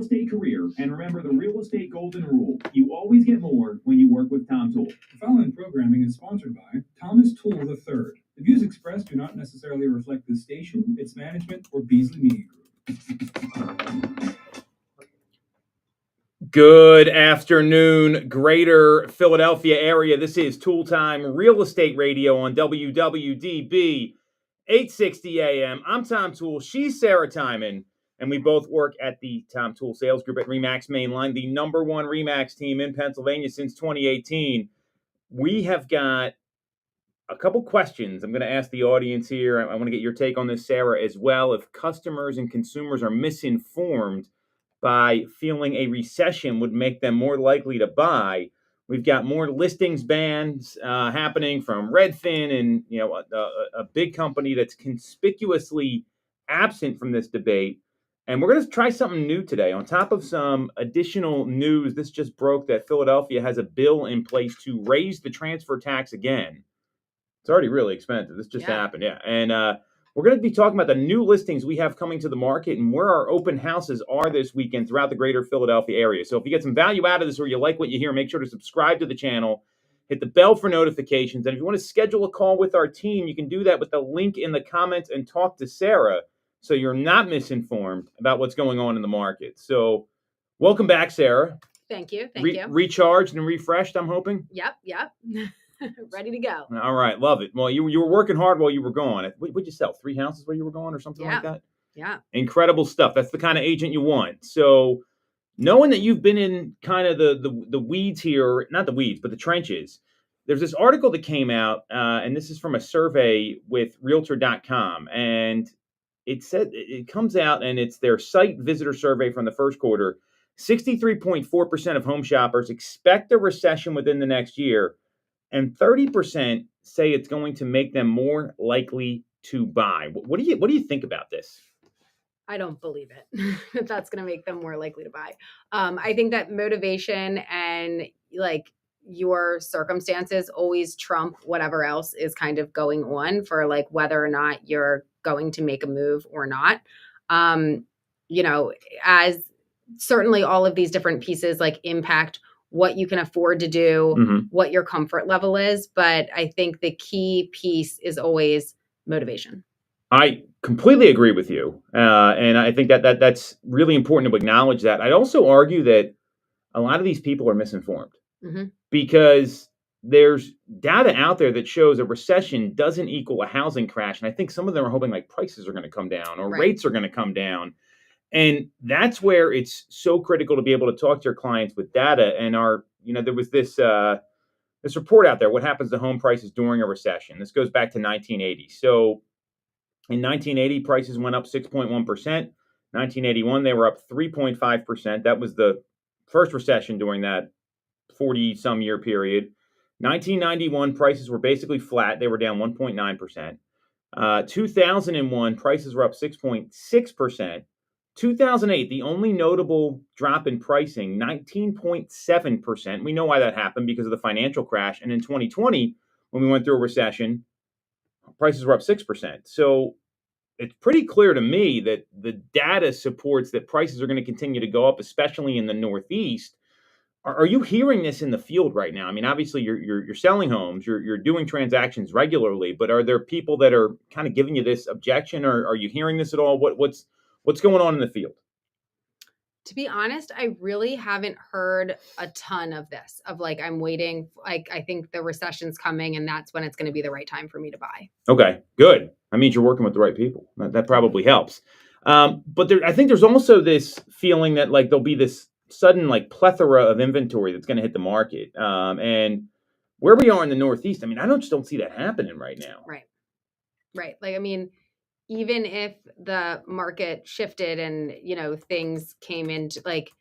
estate career and remember the real estate golden rule. You always get more when you work with Tom Toole. The following programming is sponsored by Thomas Toole III. The views expressed do not necessarily reflect this station, its management, or Beasley Media Group. Good afternoon, Greater Philadelphia area. This is Toole Time Real Estate Radio on WWDB 860 AM. I'm Tom Toole. She's Sarah Timon, and we both work at the Tom Toole Sales Group at RE/MAX Mainline, the number one RE/MAX team in Pennsylvania since 2018. We have got a couple questions I'm going to ask the audience here. I want to get your take on this, Sarah, as well. If customers and consumers are misinformed by feeling a recession would make them more likely to buy. We've got more listings bans happening from Redfin and a big company that's conspicuously absent from this debate. And we're going to try something new today. On top of some additional news, this just broke that Philadelphia has a bill in place to raise the transfer tax again. It's already really expensive. This just happened, And we're going to be talking about the new listings we have coming to the market and where our open houses are this weekend throughout the greater Philadelphia area. So if you get some value out of this or you like what you hear, make sure to subscribe to the channel, hit the bell for notifications. And if you want to schedule a call with our team, you can do that with the link in the comments and talk to Sarah so you're not misinformed about what's going on in the market. So welcome back, Sarah. Thank you. Thank you. Recharged and refreshed, I'm hoping? Yep. Ready to go. All right. Love it. Well, you were working hard while you were gone. What'd you sell? 3 houses while you were gone or something like that? Yeah. Incredible stuff. That's the kind of agent you want. So knowing that you've been in kind of the weeds here, not the weeds, but the trenches, there's this article that came out, and this is from a survey with Realtor.com. And it said it comes out, and it's their site visitor survey from the first quarter. 63.4% of home shoppers expect a recession within the next year. And 30% say it's going to make them more likely to buy. What do you think about this? I don't believe it. That's going to make them more likely to buy. I think that motivation and like your circumstances always trump whatever else is kind of going on for like whether or not you're going to make a move or not. As certainly all of these different pieces like impact what you can afford to do, what your comfort level is. But I think the key piece is always motivation. I completely agree with you. And I think that's really important to acknowledge that. I'd also argue that a lot of these people are misinformed because there's data out there that shows a recession doesn't equal a housing crash. And I think some of them are hoping like prices are going to come down or rates are going to come down. And that's where it's so critical to be able to talk to your clients with data. And there was this report out there, what happens to home prices during a recession. This goes back to 1980. So in 1980, prices went up 6.1%. 1981, they were up 3.5%. That was the first recession during that 40-some year period. 1991, prices were basically flat. They were down 1.9%. 2001, prices were up 6.6%. 2008, the only notable drop in pricing, 19.7%. We know why that happened because of the financial crash. And in 2020, when we went through a recession, prices were up 6%. So it's pretty clear to me that the data supports that prices are going to continue to go up, especially in the Northeast. Are you hearing this in the field right now? I mean, obviously you're selling homes, you're doing transactions regularly, but are there people that are kind of giving you this objection, or are you hearing this at all? What's going on in the field? To be honest, I really haven't heard a ton of this, of like, I'm waiting. Like, I think the recession's coming and that's when it's going to be the right time for me to buy. Okay, good. That means you're working with the right people. That probably helps. But I think there's also this feeling that like there'll be this sudden like plethora of inventory that's going to hit the market. And where we are in the Northeast, I mean, I just don't see that happening right now. Right. Like, I mean, even if the market shifted and, things came into like,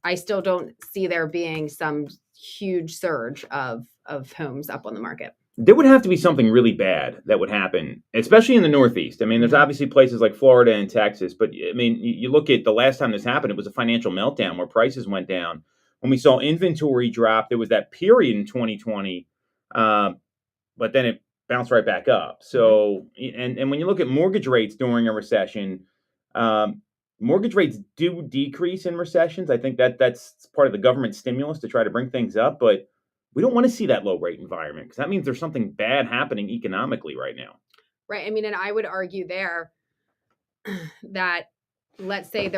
I still don't see there being some huge surge of homes up on the market. There would have to be something really bad that would happen, especially in the Northeast. I mean, there's obviously places like Florida and Texas, but I mean, you look at the last time this happened, it was a financial meltdown where prices went down. When we saw inventory drop, there was that period in 2020, but then it bounced right back up. So, and when you look at mortgage rates during a recession, mortgage rates do decrease in recessions. I think that's part of the government stimulus to try to bring things up, but we don't want to see that low rate environment because that means there's something bad happening economically right now. Right. I mean, and I would argue there that let's say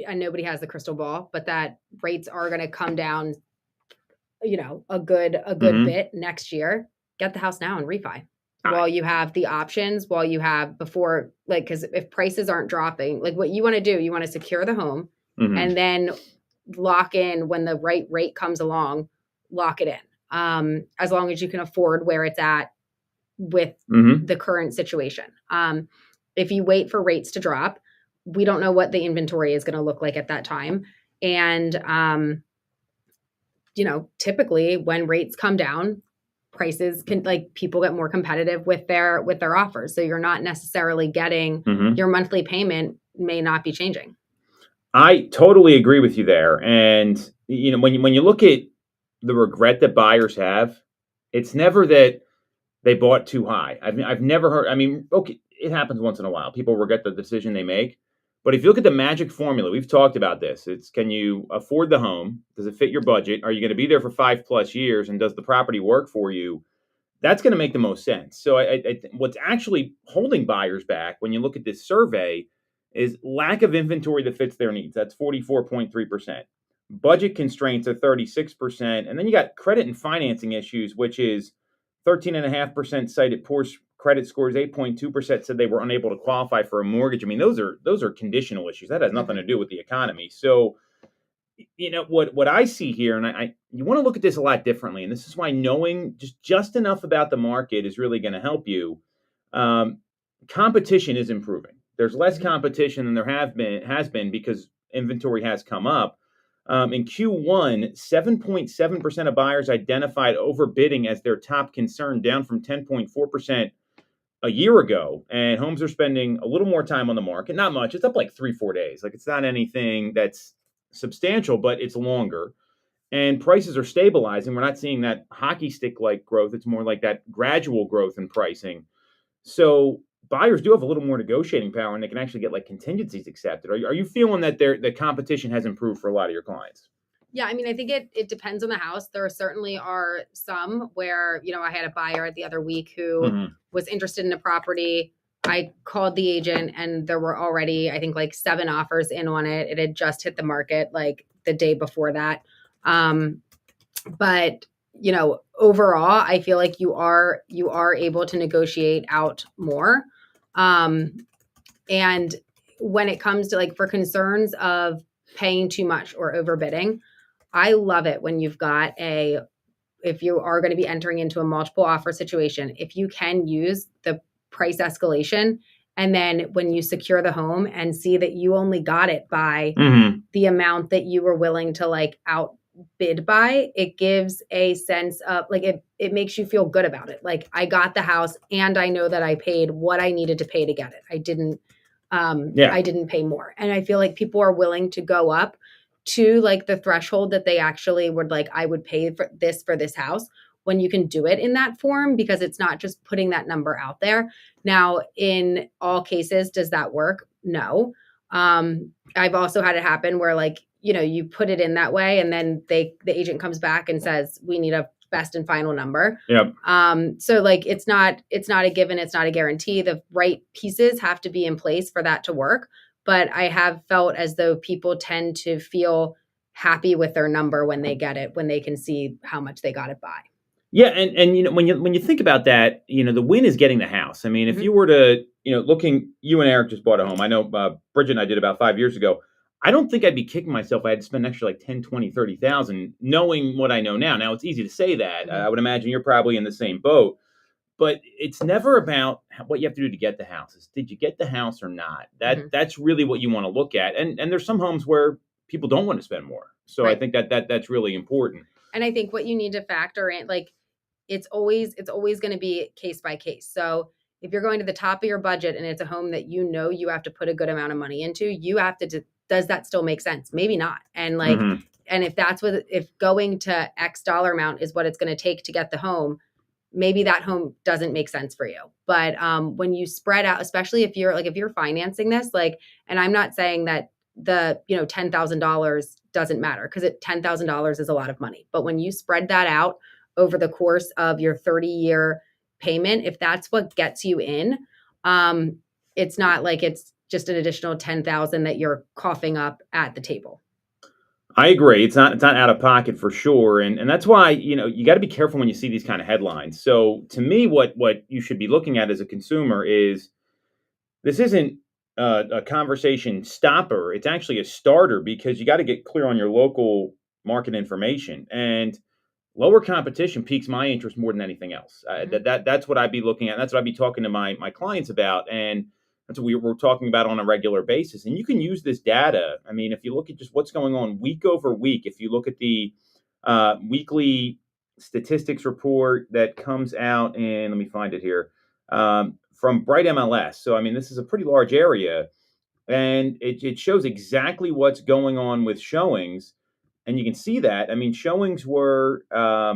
and nobody has the crystal ball, but that rates are going to come down, a good bit next year. Get the house now and refi while you have the options, while you have before, like, because if prices aren't dropping, like what you want to do, you want to secure the home and then lock in when the right rate comes along, lock it in. As long as you can afford where it's at with the current situation. If you wait for rates to drop, we don't know what the inventory is going to look like at that time. And, typically when rates come down, prices can, like, people get more competitive with their offers. So you're not necessarily getting your monthly payment may not be changing. I totally agree with you there. And, when you look at the regret that buyers have, it's never that they bought too high. I've never heard, okay, it happens once in a while. People regret the decision they make. But if you look at the magic formula, we've talked about this. It's, can you afford the home? Does it fit your budget? Are you going to be there for 5+ years? And does the property work for you? That's going to make the most sense. So what's actually holding buyers back when you look at this survey is lack of inventory that fits their needs. That's 44.3%. Budget constraints are 36%. And then you got credit and financing issues, which is 13.5% cited poor credit scores, 8.2% said they were unable to qualify for a mortgage. I mean, those are conditional issues. That has nothing to do with the economy. So, what I see here, and you want to look at this a lot differently, and this is why knowing just enough about the market is really going to help you. Competition is improving. There's less competition than there has been because inventory has come up. In Q1, 7.7% of buyers identified overbidding as their top concern, down from 10.4% a year ago. And homes are spending a little more time on the market. Not much. It's up like 3-4 days. Like, it's not anything that's substantial, but it's longer. And prices are stabilizing. We're not seeing that hockey stick-like growth. It's more like that gradual growth in pricing. So buyers do have a little more negotiating power, and they can actually get like contingencies accepted. Are you feeling that the competition has improved for a lot of your clients? Yeah, I mean, I think it depends on the house. There certainly are some where, I had a buyer the other week who was interested in a property. I called the agent and there were already, I think, like 7 offers in on it. It had just hit the market like the day before that. But overall, I feel like you are able to negotiate out more. And when it comes to, like, for concerns of paying too much or overbidding, I love it when you've got if you are going to be entering into a multiple offer situation, if you can use the price escalation, and then when you secure the home and see that you only got it by the amount that you were willing to, like, outbid by, it gives a sense of, like, it makes you feel good about it. Like, I got the house and I know that I paid what I needed to pay to get it. I didn't pay more. And I feel like people are willing to go up to, like, the threshold that they actually would, like, I would pay for this house, when you can do it in that form, because it's not just putting that number out there. Now, in all cases, does that work? No. I've also had it happen where, like, you put it in that way and then the agent comes back and says, we need a best and final number. Yep. So, like, it's not a given. It's not a guarantee. The right pieces have to be in place for that to work. But I have felt as though people tend to feel happy with their number when they get it, when they can see how much they got it by. Yeah, and when you think about that, the win is getting the house. I mean, if you were to, you and Eric just bought a home. I know Bridget and I did about 5 years ago. I don't think I'd be kicking myself if I had to spend an extra like 10, 20, 30,000, knowing what I know now. Now, it's easy to say that. I would imagine you're probably in the same boat. But it's never about what you have to do to get the house. It's, did you get the house or not? That's really what you want to look at. And there's some homes where people don't want to spend more. So right. I think that's really important. And I think what you need to factor in, like, it's always going to be case by case. So if you're going to the top of your budget and it's a home that you have to put a good amount of money into, you have to does that still make sense? Maybe not. And, like, and if going to X dollar amount is what it's going to take to get the home, maybe that home doesn't make sense for you. But when you spread out, especially if you're financing this, like, and I'm not saying that the $10,000 doesn't matter, because $10,000 is a lot of money. But when you spread that out over the course of your 30-year payment, if that's what gets you in, it's not like it's just an additional 10,000 that you're coughing up at the table. I agree. It's not out of pocket for sure, and that's why you got to be careful when you see these kind of headlines. So to me, what you should be looking at as a consumer is this isn't a conversation stopper. It's actually a starter, because you got to get clear on your local market information, and lower competition piques my interest more than anything else. That's what I'd be looking at. That's what I'd be talking to my clients about, and that's what we're talking about on a regular basis. And you can use this data. I mean, if you look at just what's going on week over week, if you look at the weekly statistics report that comes out, and let me find it here, from Bright MLS. So, I mean, this is a pretty large area, and it shows exactly what's going on with showings. And you can see that. I mean, showings were, where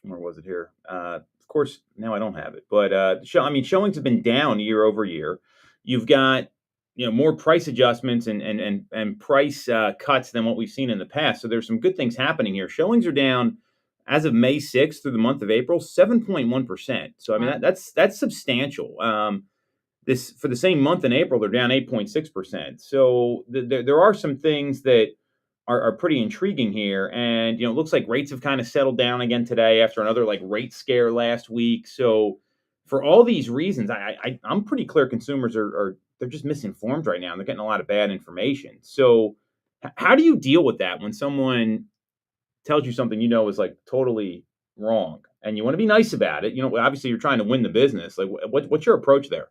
was it here? Of course, now I don't have it, but showings have been down year over year. You've got more price adjustments and price cuts than what we've seen in the past. So there's some good things happening here. Showings are down as of May 6th through the month of April, 7.1%. So I mean that's substantial. This for the same month in April, they're down 8.6%. So there are some things that are pretty intriguing here. And, it looks like rates have kind of settled down again today after another rate scare last week. So for all these reasons, I'm pretty clear consumers they're just misinformed right now. And they're getting a lot of bad information. So how do you deal with that when someone tells you something is totally wrong, and you want to be nice about it? Obviously you're trying to win the business. Like what's your approach there?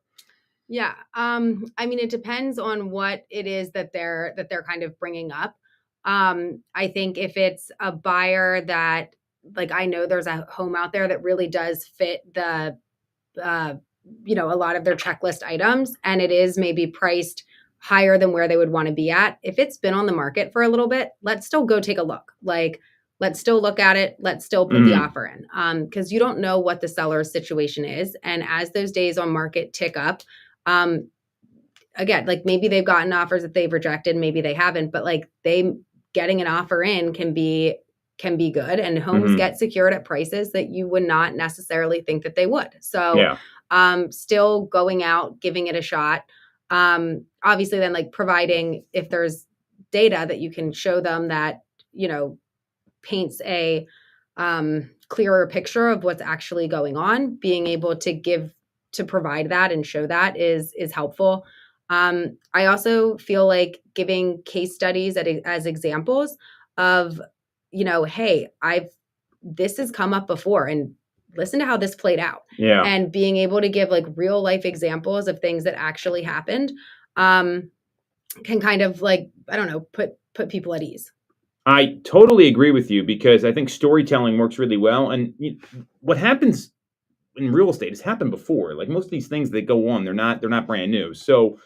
Yeah. I mean, it depends on what it is that they're kind of bringing up. I think if it's a buyer that, I know there's a home out there that really does fit the, a lot of their checklist items, and it is maybe priced higher than where they would want to be at. If it's been on the market for a little bit, let's still go take a look. Let's still look at it. Let's still put the offer in. Because you don't know what the seller's situation is. And as those days on market tick up, again, maybe they've gotten offers that they've rejected, maybe they haven't, but they getting an offer in can be good, and homes get secured at prices that you would not necessarily think that they would. So still going out, giving it a shot. Obviously then providing, if there's data that you can show them that, paints a clearer picture of what's actually going on, being able to provide that and show that is helpful. I also feel like giving case studies as examples of, hey, this has come up before, and listen to how this played out. Yeah. And being able to give real life examples of things that actually happened, can kind of I don't know, put people at ease. I totally agree with you, because I think storytelling works really well. And what happens in real estate has happened before. Most of these things that go on, they're not brand new. So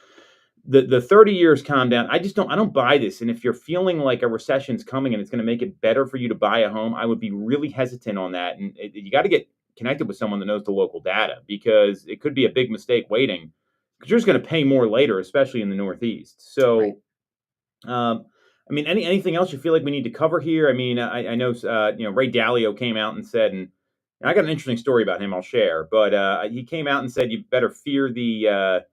the 30 years calm down. I don't buy this. And if you're feeling like a recession's coming and it's going to make it better for you to buy a home, I would be really hesitant on that. And you got to get connected with someone that knows the local data, because it could be a big mistake waiting, because you're just going to pay more later, especially in the Northeast. So, right. I mean, anything else you feel like we need to cover here? I mean, I know, Ray Dalio came out and said, and I got an interesting story about him I'll share, but he came out and said, you better fear the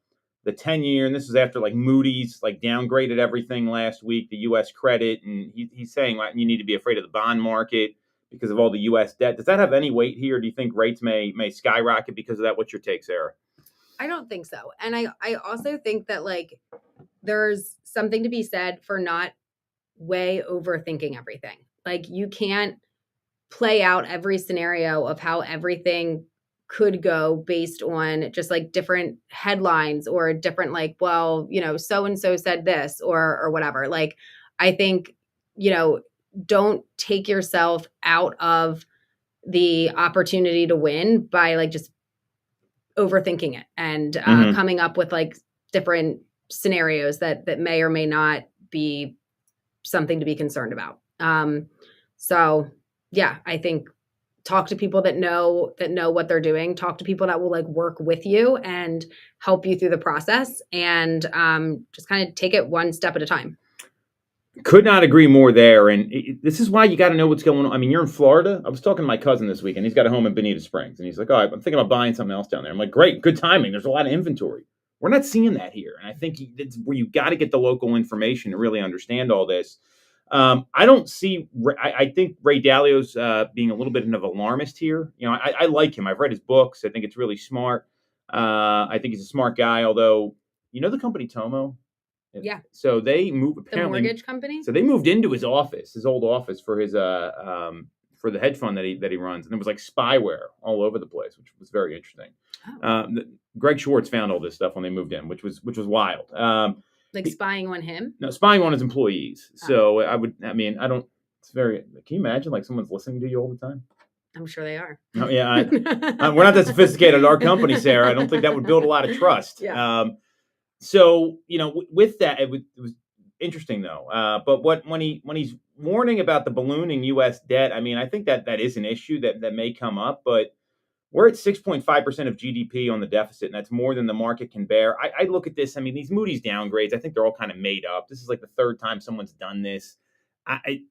10-year, and this is after Moody's downgraded everything last week, the U.S. credit, and he's saying you need to be afraid of the bond market because of all the U.S. debt. Does that have any weight here? Do you think rates may skyrocket because of that? What's your take, Sarah? I don't think so. And I also think that there's something to be said for not way overthinking everything. You can't play out every scenario of how everything could go based on just different headlines or different so and so said this or whatever. I think don't take yourself out of the opportunity to win by just overthinking it and coming up with different scenarios that may or may not be something to be concerned about. So yeah, I think talk to people that know what they're doing, talk to people that will like work with you and help you through the process, and just kind of take it one step at a time. Could not agree more there. And this is why you got to know what's going on. I mean, you're in Florida. I was talking to my cousin this week, and he's got a home in Bonita Springs. And he's like, oh, I'm thinking about buying something else down there. I'm like, great, good timing. There's a lot of inventory. We're not seeing that here. And I think it's where you got to get the local information to really understand all this. I don't see, I think Ray Dalio's being a little bit of an alarmist here. You know, I like him. I've read his books. I think it's really smart. I think he's a smart guy, although, you know, the company Tomo? Yeah. So they moved apparently. The mortgage company. So they moved into his office, his old office, for his for the hedge fund that he runs, and it was like spyware all over the place, which was very interesting. Oh. Greg Schwartz found all this stuff when they moved in, which was wild. Like spying on him? No, spying on his employees. Oh. So I don't. It's very. Can you imagine like someone's listening to you all the time? I'm sure they are. No, yeah, we're not that sophisticated at our company, Sarah. I don't think that would build a lot of trust. Yeah. So, you know, with that, it was interesting though. But when he's warning about the ballooning U.S. debt, I mean, I think that is an issue that may come up. But we're at 6.5% of GDP on the deficit, and that's more than the market can bear. I look at this. I mean, these Moody's downgrades, I think they're all kind of made up. This is like the third time someone's done this. I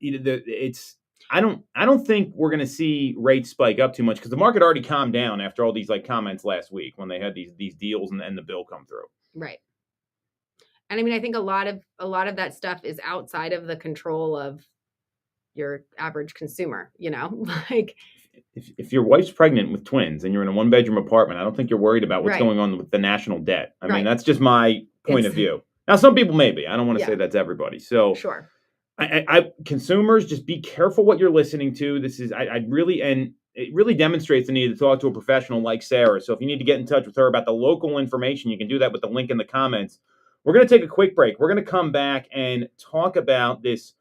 don't think we're going to see rates spike up too much because the market already calmed down after all these like comments last week when they had these deals and the bill come through. Right. And I mean, I think a lot of that stuff is outside of the control of your average consumer, you know, like if your wife's pregnant with twins and you're in a 1-bedroom apartment, I don't think you're worried about what's going on with the national debt. I mean, that's just my point of view. Now, some people may be. I don't want to say that's everybody. So sure. I consumers, just be careful what you're listening to. This is, it really demonstrates the need to talk to a professional like Sarah. So if you need to get in touch with her about the local information, you can do that with the link in the comments. We're going to take a quick break. We're going to come back and talk about this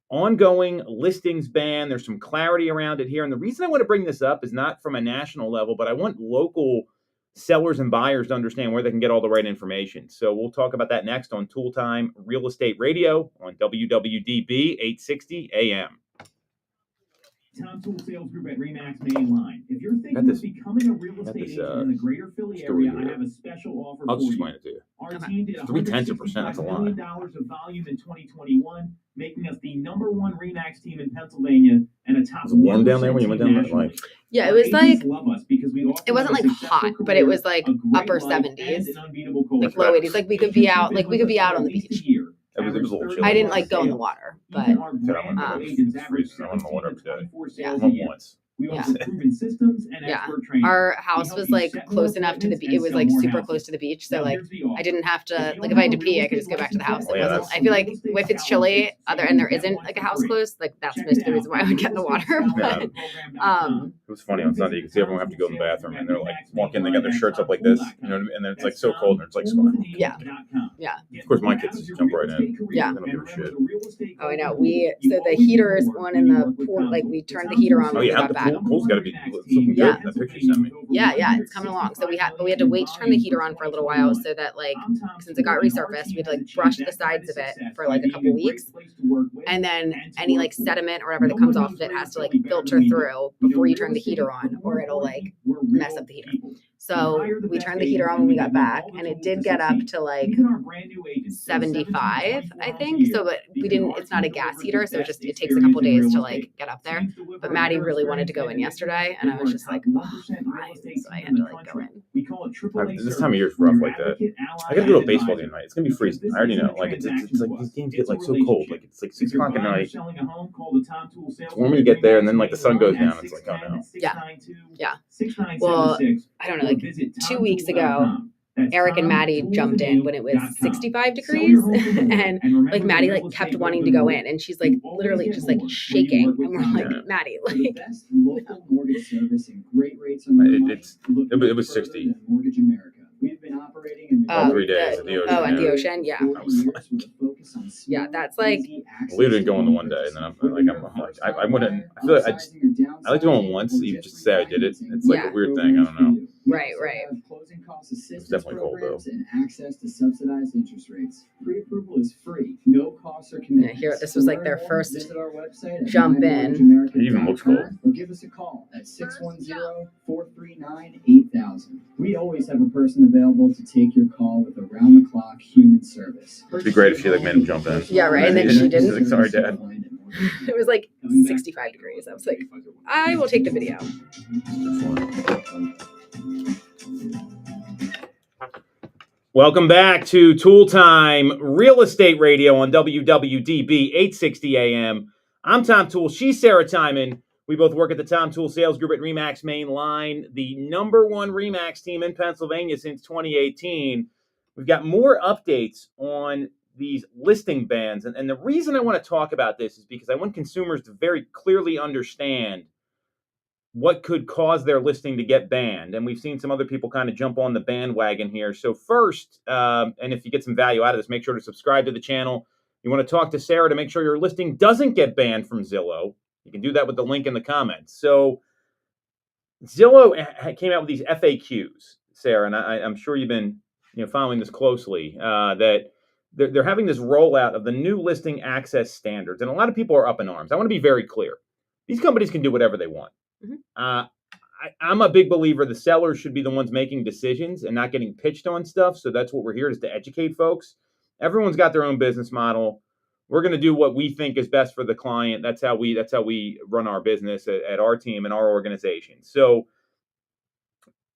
ongoing listings ban. There's some clarity around it here. And the reason I want to bring this up is not from a national level, but I want local sellers and buyers to understand where they can get all the right information. So we'll talk about that next on Toole Time Real Estate Radio on WWDB 860 AM. Tom Toole Sales Group at RE/MAX Main Line. If you're thinking of becoming a real estate agent in the greater Philly area, I have a special offer for you. I'll just explain it to you. Our team did $0.3%. That's a lot. $165 million of volume in 2021, making us the #1 RE/MAX team in Pennsylvania and a top. Was it warm down there when you went down there? Like, yeah, it was like love us because we it wasn't like hot, but it was like upper 70s, like low 80s. Like we could be out, on the beach. It was a little chilly. I didn't like go in the water, but I went in the water every day. Yeah. I went once. We offer proven systems and expert training. Our house was like close enough to the beach. It was like super close to the beach. So like I didn't have to, like if I had to pee, I could just go back to the house. It wasn't, I feel like if it's chilly and there isn't like a house close, like that's most of the reason why I would get in the water. But it was funny on Sunday. You can see everyone have to go in the bathroom and they're like walk in, they got their shirts up like this, you know, and then it's like so cold and it's like sweating. Yeah. Of course, my kids jump right in. Yeah. They don't give a shit. Oh, I know. So the heater is on in the pool. Like we turned the heater on when we got back. The pool's got to be looking good. That picture you sent me. Yeah, it's coming along. So we had to wait to turn the heater on for a little while so that like since it got resurfaced, we had to like brush the sides of it for like a couple weeks, and then any like sediment or whatever that comes off of it has to like filter through before you turn the heater on, or it'll like mess up the heater. So we turned the heater on when we got back, and it did get up to like 75, I think. So, but we didn't. It's not a gas heater, so it takes a couple days to like get up there. But Maddie really wanted to go in yesterday, and I was just like, oh, fine. So I had to like go in. This time of year is rough like that. I gotta go to a baseball game tonight. It's gonna be freezing. I already know. Like it's like these games get like so cold. Like it's like 6 o'clock at night. It's warm when you get there, and then like the sun goes down. It's like, oh no. Yeah. Well, I don't know. Like 2 weeks ago, Eric and Maddie jumped in when it was 65 degrees, and like Maddie like kept wanting to go in, and she's like literally just like shaking, and we're like, Maddie, like it was 60. We've been operating in all 3 days at the ocean. Oh, at the ocean, yeah. Yeah, that's like. We didn't go on the one day, and then I wouldn't. I feel like I like to go on once, even just to say I did it. It's like a weird thing. I don't know. Right. Closing cost assistance programs and access to subsidized interest rates. Pre-approval is free. No costs or commitments. Here, this was like their first Visit our website at jump in. It even looks cool. Or give us a call at 610-439-8000. We always have a person available to take your call with around-the-clock human service. It'd be great if she made him jump in. Yeah, right. And then she didn't. Like, sorry, Dad. It was like 65 degrees. I was like, I will take the video. Welcome back to Toole Time Real Estate Radio on WWDB 860 AM. I'm Tom Toole. She's Sarah Timon. We both work at the Tom Toole Sales Group at RE/MAX Main Line, the #1 RE/MAX team in Pennsylvania since 2018. We've got more updates on these listing bans. And the reason I want to talk about this is because I want consumers to very clearly understand what could cause their listing to get banned. And we've seen some other people kind of jump on the bandwagon here. So first, and if you get some value out of this, make sure to subscribe to the channel. You want to talk to Sarah to make sure your listing doesn't get banned from Zillow. You can do that with the link in the comments. So Zillow came out with these FAQs, Sarah, and I'm sure you've been following this closely, that they're having this rollout of the new listing access standards. And a lot of people are up in arms. I want to be very clear. These companies can do whatever they want. Mm-hmm. I'm a big believer the sellers should be the ones making decisions and not getting pitched on stuff. So that's what we're here, is to educate folks. Everyone's got their own business model. We're going to do what we think is best for the client. That's how we run our business at our team and our organization. So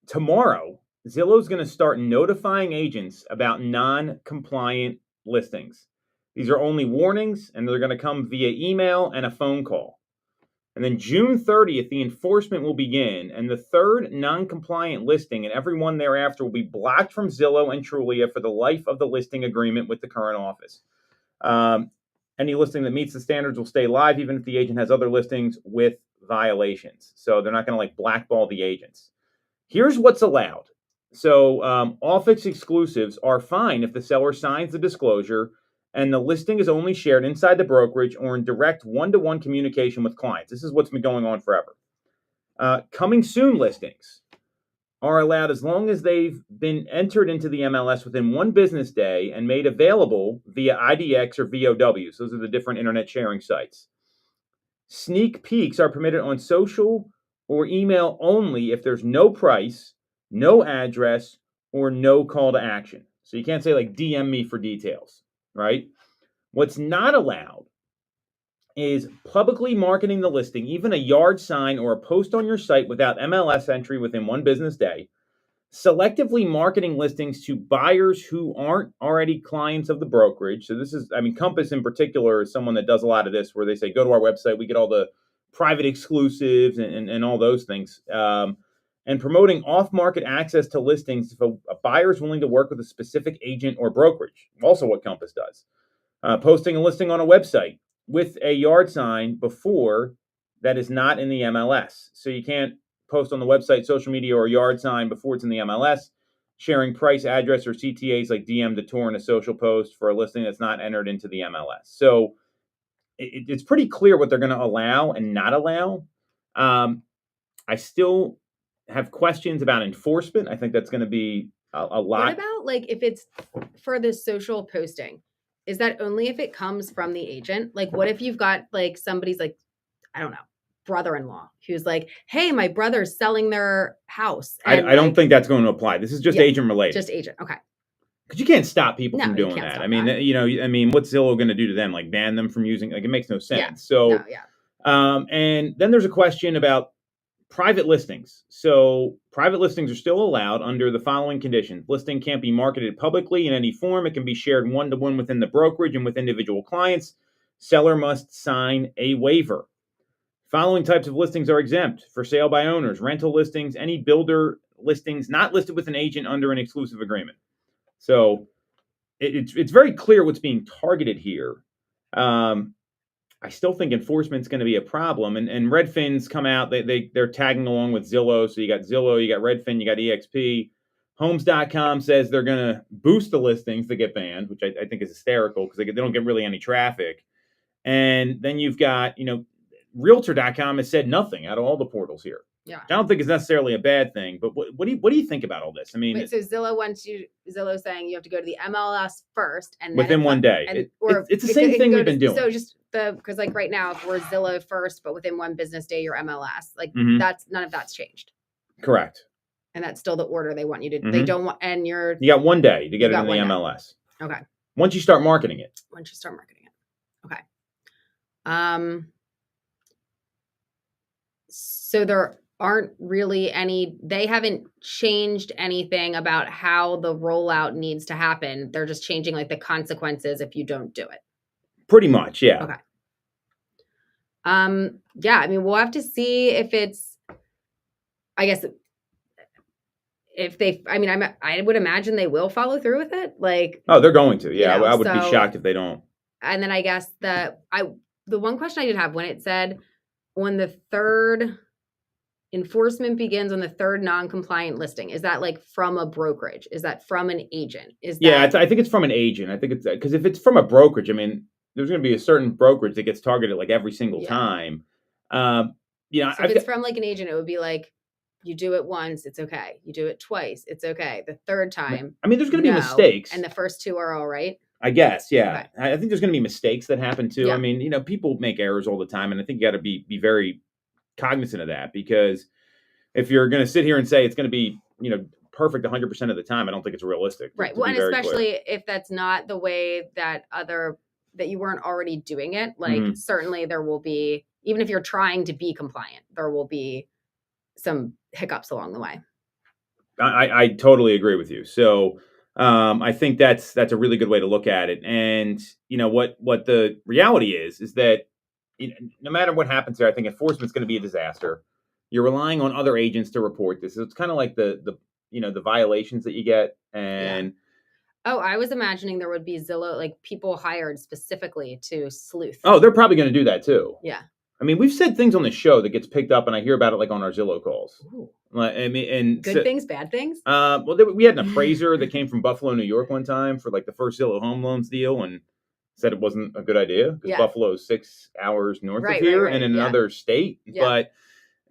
tomorrow, Zillow's going to start notifying agents about non-compliant listings. These are only warnings, and they're going to come via email and a phone call. And then June 30th, the enforcement will begin, and the third non-compliant listing and every one thereafter will be blocked from Zillow and Trulia for the life of the listing agreement with the current office. Any listing that meets the standards will stay live, even if the agent has other listings with violations. So they're not going to blackball the agents. Here's what's allowed. So office exclusives are fine if the seller signs the disclosure and the listing is only shared inside the brokerage or in direct one-to-one communication with clients. This is what's been going on forever. Coming soon listings are allowed as long as they've been entered into the MLS within 1 business day and made available via IDX or VOWs. Those are the different internet sharing sites. Sneak peeks are permitted on social or email only if there's no price, no address, or no call to action. So you can't say DM me for details. Right? What's not allowed is publicly marketing the listing, even a yard sign or a post on your site without MLS entry within 1 business day. Selectively marketing listings to buyers who aren't already clients of the brokerage. So this is, Compass in particular is someone that does a lot of this, where they say, go to our website, we get all the private exclusives and all those things. And promoting off-market access to listings if a buyer is willing to work with a specific agent or brokerage. Also what Compass does. Posting a listing on a website with a yard sign before that is not in the MLS. So you can't post on the website, social media, or a yard sign before it's in the MLS. Sharing price, address, or CTAs like DM to Tour in a social post for a listing that's not entered into the MLS. So it's pretty clear what they're going to allow and not allow. I still have questions about enforcement. I think that's going to be a lot. What about if it's for the social posting? Is that only if it comes from the agent? What if you've got somebody's I don't know, brother-in-law who's hey, my brother's selling their house. And I don't think that's going to apply. This is just agent related. Just agent. Okay. Because you can't stop people from doing that. What's Zillow going to do to them? Ban them from using? It makes no sense. Yeah. So, and then there's a question about private listings. So private listings are still allowed under the following conditions. Listing can't be marketed publicly in any form. It can be shared one-to-one within the brokerage and with individual clients. Seller must sign a waiver. Following types of listings are exempt: for sale by owners, rental listings, any builder listings not listed with an agent under an exclusive agreement. So it's very clear what's being targeted here. I still think enforcement's going to be a problem. And Redfin's come out, they're tagging along with Zillow. So you got Zillow, you got Redfin, you got EXP. Homes.com says they're going to boost the listings that get banned, which I think is hysterical because they don't get really any traffic. And then you've got, Realtor.com has said nothing out of all the portals here. Yeah. I don't think it's necessarily a bad thing, but what do you think about all this? I mean, wait, so Zillow's saying you have to go to the MLS first, and then within one day, it's the same thing we've been doing. So just because like right now, if we're Zillow first, but within one business day, your MLS, like that's none of that's changed. Correct. And that's still the order they want you to. They don't want, and you got 1 day to get it in the MLS. Okay. Once you start marketing it. Okay. So there aren't really they haven't changed anything about how the rollout needs to happen. They're just changing like the consequences if you don't do it. Pretty much, yeah. Okay. Yeah, I mean, we'll have to see if it's, I guess, if they, I mean, I would imagine they will follow through with it. Like, oh, they're going to. Yeah, I would be shocked if they don't. And then I guess the one question I did have when it said when the third enforcement begins on the third non-compliant listing, is that like from a brokerage? Is that from an agent? I think it's from an agent. I think it's because if it's from a brokerage, I mean, there's going to be a certain brokerage that gets targeted like every single time. So if it's from like an agent, it would be like, you do it once, it's okay. You do it twice, it's okay. The third time, I mean, there's going to be mistakes, and the first two are all right. I guess, yeah. Okay. I think there's going to be mistakes that happen too. Yeah. I mean, people make errors all the time, and I think you got to be very cognizant of that, because if you're going to sit here and say it's going to be, perfect 100% of the time, I don't think it's realistic. Right. Well, and especially if that's not the way that you weren't already doing it. Like certainly there will be, even if you're trying to be compliant, there will be some hiccups along the way. I totally agree with you. So I think that's a really good way to look at it. And what the reality is that no matter what happens here, I think enforcement's going to be a disaster. You're relying on other agents to report this. It's kind of like the violations that you get. And I was imagining there would be Zillow, like people hired specifically to sleuth. Oh, they're probably going to do that too. Yeah. I mean, we've said things on the show that gets picked up, and I hear about it like on our Zillow calls. Ooh. I mean, and good things, bad things. Well, we had an appraiser that came from Buffalo, New York, one time for like the first Zillow home loans deal, and said it wasn't a good idea because Buffalo is 6 hours north of here and in another state. Yeah. But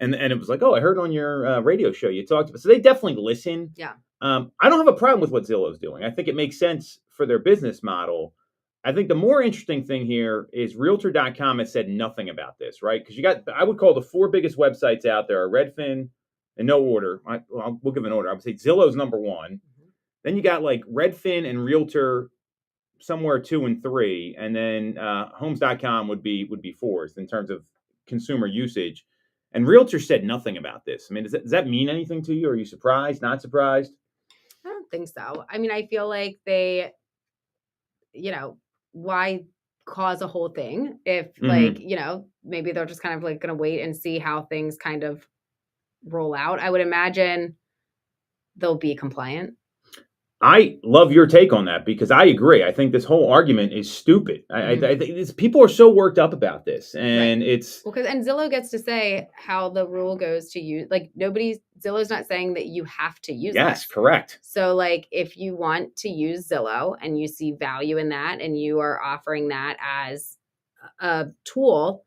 and it was like, oh, I heard on your radio show you talked about. So they definitely listen. Yeah. I don't have a problem with what Zillow's doing. I think it makes sense for their business model. I think the more interesting thing here is Realtor.com has said nothing about this, right? Because I would call the 4 biggest websites out there are Redfin, in no order. We'll give an order. I would say Zillow's number 1. Mm-hmm. Then you got like Redfin and Realtor somewhere 2 and 3, and then Homes.com would be 4th in terms of consumer usage. And Realtor said nothing about this. I mean, does that mean anything to you? Are you surprised? Not surprised? I don't think so. I mean, I feel like they, why cause a whole thing if maybe they're just kind of like going to wait and see how things kind of roll out. I would imagine they'll be compliant. I love your take on that because I agree. I think this whole argument is stupid. I think people are so worked up about this, and it's and Zillow gets to say how the rule goes to use. Like Zillow's not saying that you have to use. Yes, correct. So like if you want to use Zillow and you see value in that, and you are offering that as a tool,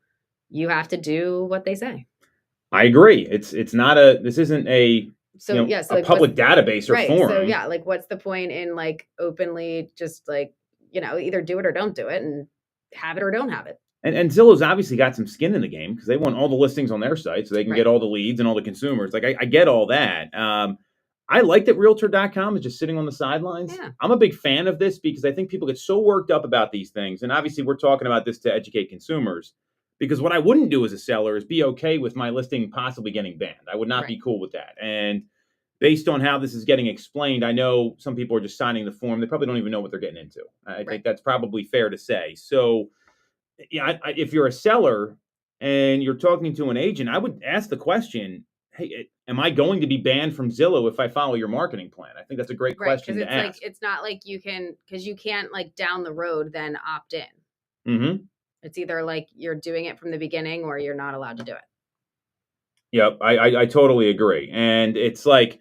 you have to do what they say. I agree. This isn't a. So a public database or forum. So like what's the point in like openly just like, either do it or don't do it and have it or don't have it. And Zillow's obviously got some skin in the game because they want all the listings on their site so they can get all the leads and all the consumers. Like I get all that. I like that Realtor.com is just sitting on the sidelines. Yeah. I'm a big fan of this because I think people get so worked up about these things. And obviously we're talking about this to educate consumers. Because what I wouldn't do as a seller is be okay with my listing possibly getting banned. I would not be cool with that. And based on how this is getting explained, I know some people are just signing the form. They probably don't even know what they're getting into. I think that's probably fair to say. So if you're a seller and you're talking to an agent, I would ask the question, hey, am I going to be banned from Zillow if I follow your marketing plan? I think that's a great question to ask. It's not like you can't like down the road then opt in. Mm-hmm. It's either like you're doing it from the beginning or you're not allowed to do it. Yep, I totally agree. And it's like,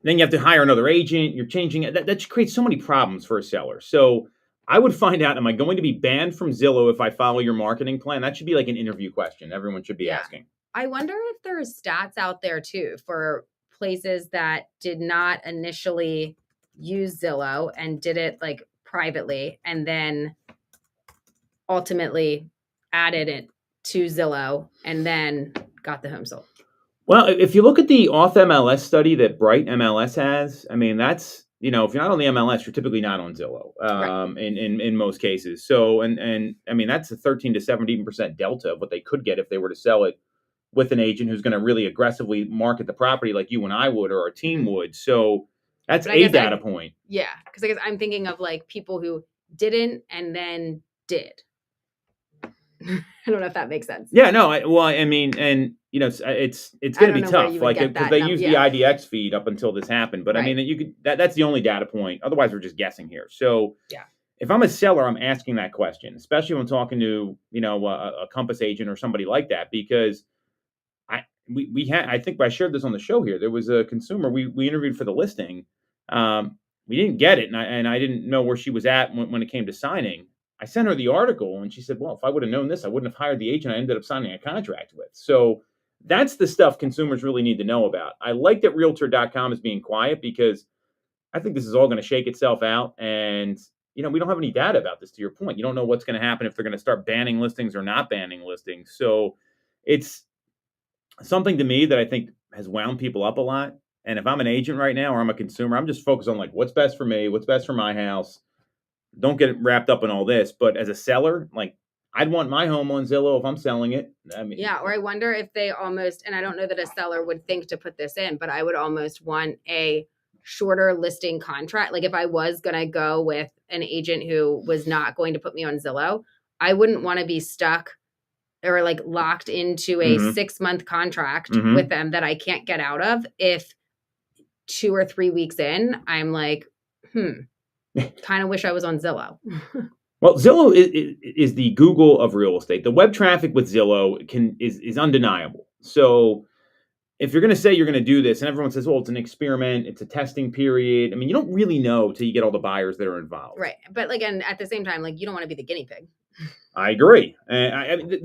then you have to hire another agent. You're changing it. That just creates so many problems for a seller. So I would find out, am I going to be banned from Zillow if I follow your marketing plan? That should be like an interview question everyone should be asking. I wonder if there's stats out there too for places that did not initially use Zillow and did it like privately and then ultimately added it to Zillow and then got the home sold. Well, if you look at the off MLS study that Bright MLS has, I mean, that's, if you're not on the MLS, you're typically not on Zillow, Right. in most cases. So, and I mean, that's a 13 to 17% delta of what they could get if they were to sell it with an agent who's going to really aggressively market the property like you and I would, or our team would. So that's a data point. Yeah. Because I guess I'm thinking of like people who didn't and then did. I don't know if that makes sense. Yeah, no, I mean, and it's going to be tough, like, because they use the IDX feed up until this happened. But I mean, you could that's the only data point. Otherwise, we're just guessing here. So yeah, if I'm a seller, I'm asking that question, especially when I'm talking to a Compass agent or somebody like that, because we had, I think I shared this on the show here. There was a consumer we interviewed for the listing. We didn't get it, and I didn't know where she was at when it came to signing. I sent her the article, and she said, well, if I would have known this, I wouldn't have hired the agent I ended up signing a contract with. So that's the stuff consumers really need to know about. I like that Realtor.com is being quiet, because I think this is all going to shake itself out. And, we don't have any data about this, to your point. You don't know what's going to happen, if they're going to start banning listings or not banning listings. So it's something to me that I think has wound people up a lot. And if I'm an agent right now, or I'm a consumer, I'm just focused on like, what's best for me, what's best for my house. Don't get wrapped up in all this. But as a seller, like, I'd want my home on Zillow if I'm selling it. I mean, yeah. Or I wonder if they almost, and I don't know that a seller would think to put this in, but I would almost want a shorter listing contract. Like if I was going to go with an agent who was not going to put me on Zillow, I wouldn't want to be stuck or like locked into a 6-month contract with them that I can't get out of if 2 or 3 weeks in, I'm like, kind of wish I was on Zillow. Well, Zillow is the Google of real estate. The web traffic with Zillow is undeniable. So if you're going to say you're going to do this, and everyone says, well, it's an experiment, it's a testing period. I mean, you don't really know till you get all the buyers that are involved. Right. But like, and at the same time, like, you don't want to be the guinea pig. I agree. I mean,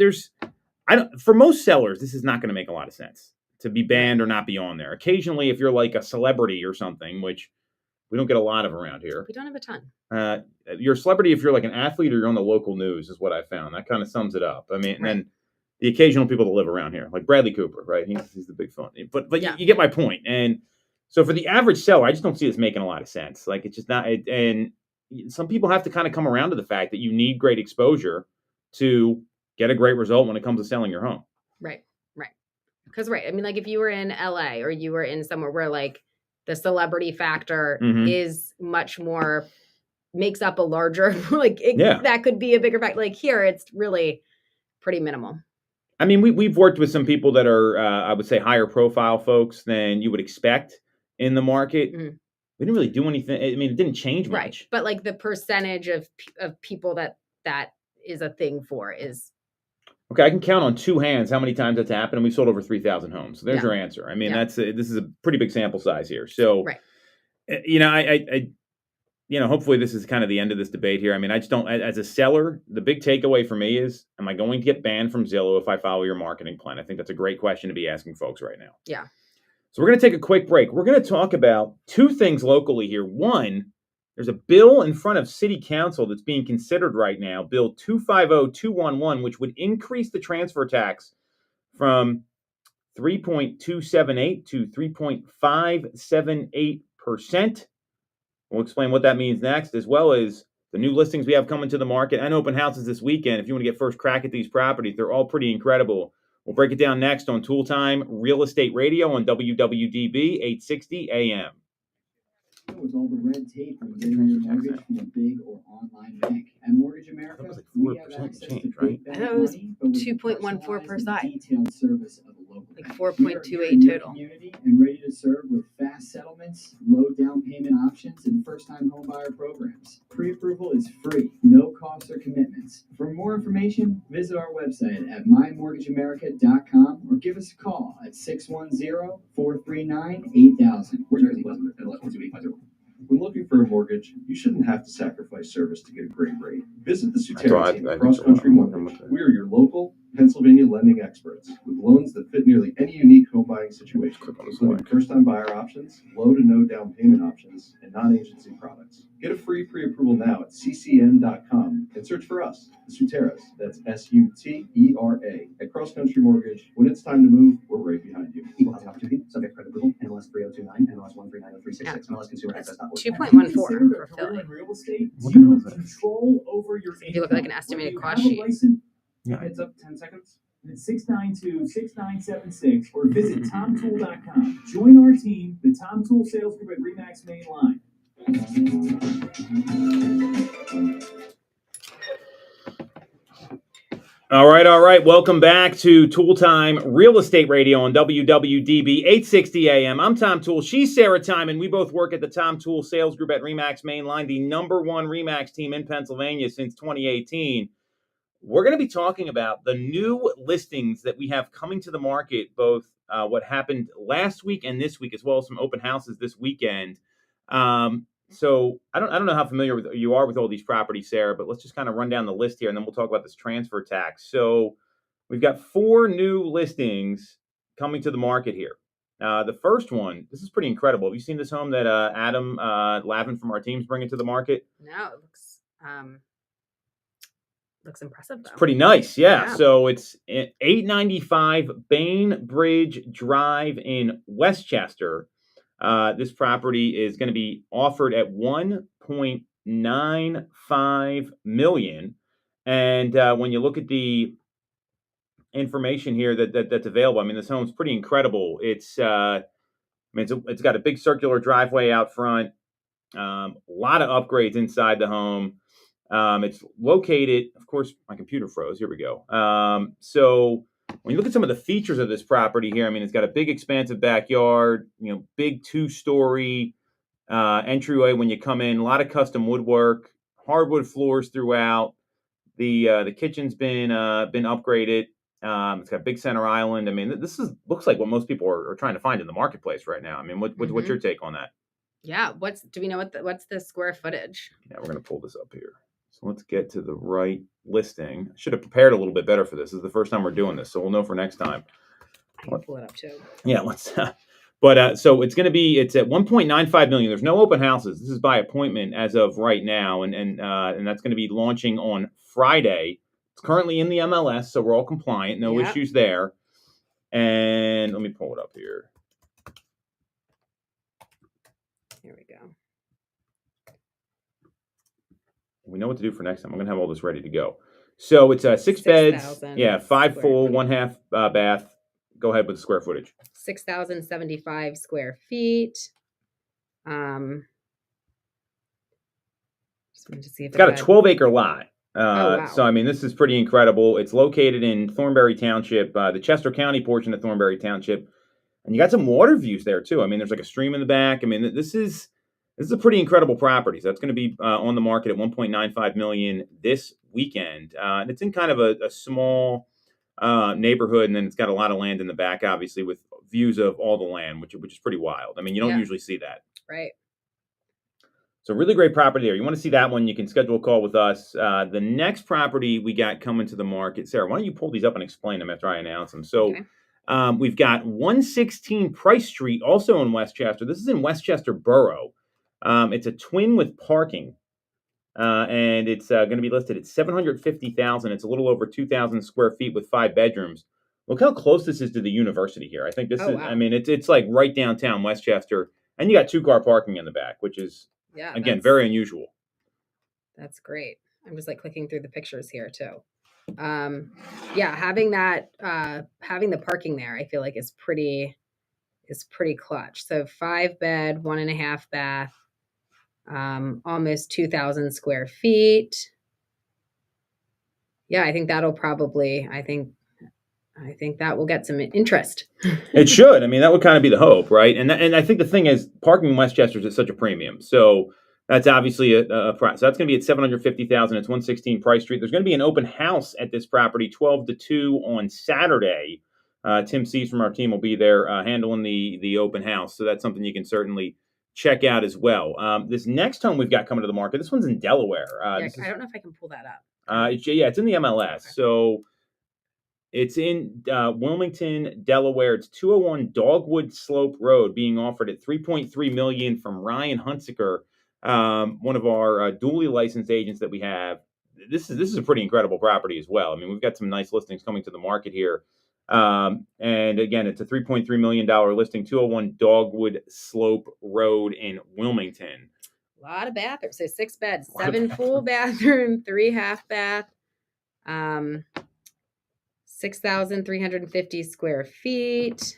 for most sellers, this is not going to make a lot of sense to be banned or not be on there. Occasionally, if you're like a celebrity or something, which we don't get a lot of around here. We don't have a ton. You're a celebrity if you're like an athlete or you're on the local news, is what I found. That kind of sums it up. I mean, and then the occasional people that live around here, like Bradley Cooper, right? He's the big fun. But yeah. you get my point. And so for the average seller, I just don't see this making a lot of sense. Like, it's just not. And some people have to kind of come around to the fact that you need great exposure to get a great result when it comes to selling your home. Right. Because, I mean, like if you were in LA or you were in somewhere where like the celebrity factor is much more, makes up a larger, that could be a bigger factor. Like here, it's really pretty minimal. I mean, we've worked with some people that are, I would say, higher profile folks than you would expect in the market. We didn't really do anything. I mean, it didn't change much. Right. But like the percentage of people that is a thing for is. Okay, I can count on 2 hands how many times that's happened, and we've sold over 3,000 homes. So there's your answer. I mean, this is a pretty big sample size here. So, I hopefully this is kind of the end of this debate here. I mean, I just don't, as a seller, the big takeaway for me is, am I going to get banned from Zillow if I follow your marketing plan? I think that's a great question to be asking folks right now. Yeah. So we're going to take a quick break. We're going to talk about 2 things locally here. One, there's a bill in front of City Council that's being considered right now, Bill 250211, which would increase the transfer tax from 3.278 to 3.578%. We'll explain what that means next, as well as the new listings we have coming to the market and open houses this weekend. If you want to get first crack at these properties, they're all pretty incredible. We'll break it down next on Toole Time Real Estate Radio on WWDB 860 AM. With all the red tape from getting your mortgage from a big or online bank. At Mortgage America, that was like we have 4% access change, to right? big I thought it was bank money, but with 2.14%. detailed service of a local Like bank. 4.28 We are in your total. Community and ready to serve with fast settlements, low down payment options, and first-time homebuyer programs. Pre-approval is free, no costs or commitments. For more information, visit our website at mymortgageamerica.com or give us a call at 610-439-8000. We're Jersey Pleasant, MLS 12850. When looking for a mortgage, you shouldn't have to sacrifice service to get a great rate. Visit the Sutera team at Cross Country Mortgage. We are your local, Pennsylvania lending experts with loans that fit nearly any unique home buying situation, including first-time buyer options, low to no down payment options, and non-agency products. Get a free pre-approval now at ccm.com and search for us, the Suteras. That's SUTERA. At Cross Country Mortgage, when it's time to move, we're right behind you. Equal housing opportunity, subject to credit approval, NMLS 3029, NMLS 1390366, MLS Consumer It's Access.org. 2.14 for Philly. Real estate? What Do you the hell want is that? control over your If you look at, like, an income? estimated Whether you cost have a sheet. license, Yeah. Heads up 10 seconds. It's 692-6976 or visit TomToole.com. Join our team, the Tom Toole Sales Group at RE/MAX Main Line. All right. Welcome back to Toole Time Real Estate Radio on WWDB 860 AM. I'm Tom Toole. She's Sarah Timon. We both work at the Tom Toole Sales Group at RE/MAX Main Line, the #1 RE/MAX team in Pennsylvania since 2018. We're going to be talking about the new listings that we have coming to the market, both what happened last week and this week, as well as some open houses this weekend. So I don't know how familiar you are with all these properties, Sarah, but let's just kind of run down the list here, and then we'll talk about this transfer tax. So we've got 4 new listings coming to the market here. The first one, this is pretty incredible. Have you seen this home that Adam Lavin from our team's bringing to the market? No, it looks impressive though. It's pretty nice, yeah. Yeah. So it's 895 Bainbridge Drive in Westchester. This property is going to be offered at $1.95 million. And when you look at the information here that's available, I mean, this home's pretty incredible. It's got a big circular driveway out front, a lot of upgrades inside the home. It's located, of course, my computer froze. Here we go. So when you look at some of the features of this property here, I mean, it's got a big expansive backyard, big 2-story entryway when you come in, a lot of custom woodwork, hardwood floors throughout. The kitchen's been upgraded. It's got a big center island. I mean, looks like what most people are trying to find in the marketplace right now. I mean, what's your take on that? Yeah. Do we know what's the square footage? Yeah, we're going to pull this up here. So let's get to the right listing. I should have prepared a little bit better for this. This is the first time we're doing this, so we'll know for next time. I can pull it up too. Yeah, let's. But so it's at $1.95 million. There's no open houses. This is by appointment as of right now, and that's going to be launching on Friday. It's currently in the MLS, so we're all compliant. No Yep. issues there. And let me pull it up here. Here we go. We know what to do for next time. I'm going to have all this ready to go. So it's 6 beds. Yeah, 5 full, 1 half bath. Go ahead with the square footage. 6,075 square feet. Just wanted to see if It's got a 12-acre lot. wow. So, I mean, this is pretty incredible. It's located in Thornbury Township, the Chester County portion of Thornbury Township. And you got some water views there, too. I mean, there's like a stream in the back. I mean, this is a pretty incredible property. So that's going to be on the market at $1.95 million this weekend. And it's in kind of a small neighborhood, and then it's got a lot of land in the back, obviously, with views of all the land, which is pretty wild. I mean, you don't usually see that. Right. So really great property there. You want to see that one, you can schedule a call with us. The next property we got coming to the market, Sarah, why don't you pull these up and explain them after I announce them? So Okay. We've got 116 Price Street, also in Westchester. This is in Westchester Borough. It's a twin with parking, and it's going to be listed at $750,000. It's a little over 2,000 square feet with 5 bedrooms. Look how close this is to the university here. I think this is. Wow. I mean, it's like right downtown Westchester, and you got 2-car parking in the back, which is again very unusual. That's great. I'm just like clicking through the pictures here too. Having the parking there, I feel like is pretty clutch. So 5 bed, 1.5 bath, almost 2,000 square feet. Yeah, I think that'll probably, I think that will get some interest. It should. I mean, that would kind of be the hope, right? And I think the thing is, parking in Westchester is at such a premium. So that's obviously a price. So that's going to be at $750,000. It's 116 Price Street. There's going to be an open house at this property, 12 to 2 on Saturday. Tim Cease from our team will be there handling the open house. So that's something you can certainly check out as well. This next home we've got coming to the market, this one's in Delaware. I don't know if I can pull that up. It's in the MLS. Okay. So It's in Wilmington, Delaware. It's 201 Dogwood Slope Road, being offered at $3.3 million from Ryan Hunsaker, one of our duly licensed agents that we have. This is a pretty incredible property as well. I mean, we've got some nice listings coming to the market here. And again, it's a $3.3 million listing, 201 Dogwood Slope Road in Wilmington. A lot of bathrooms. So 6 beds, 7 full bathroom, 3 half bath. 6,350 square feet.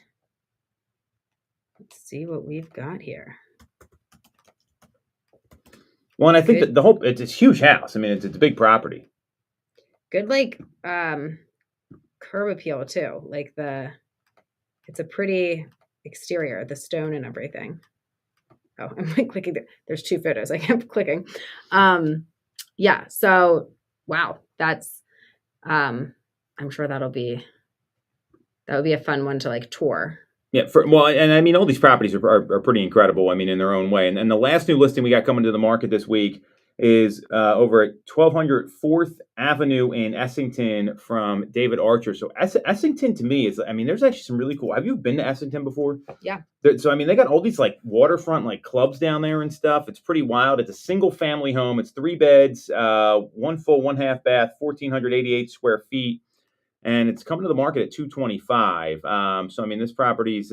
Let's see what we've got here. Well, and I think that the whole, it's a huge house. I mean, it's a big property. Good, like, curb appeal too. Like it's a pretty exterior, the stone and everything. Oh, I'm like clicking. There's 2 photos. I kept clicking. Yeah. So, wow. That's, I'm sure that would be a fun one to like tour. Yeah. And I mean, all these properties are pretty incredible. I mean, in their own way. And the last new listing we got coming to the market this week is over at 1200 4th Avenue in Essington from David Archer. So Essington to me is, I mean, there's actually some really cool. Have you been to Essington before? Yeah. So, I mean, they got all these like waterfront like clubs down there and stuff. It's pretty wild. It's a single family home. It's 3 beds, 1 full, 1 half bath, 1,488 square feet. And it's coming to the market at $225. So, I mean, this property's,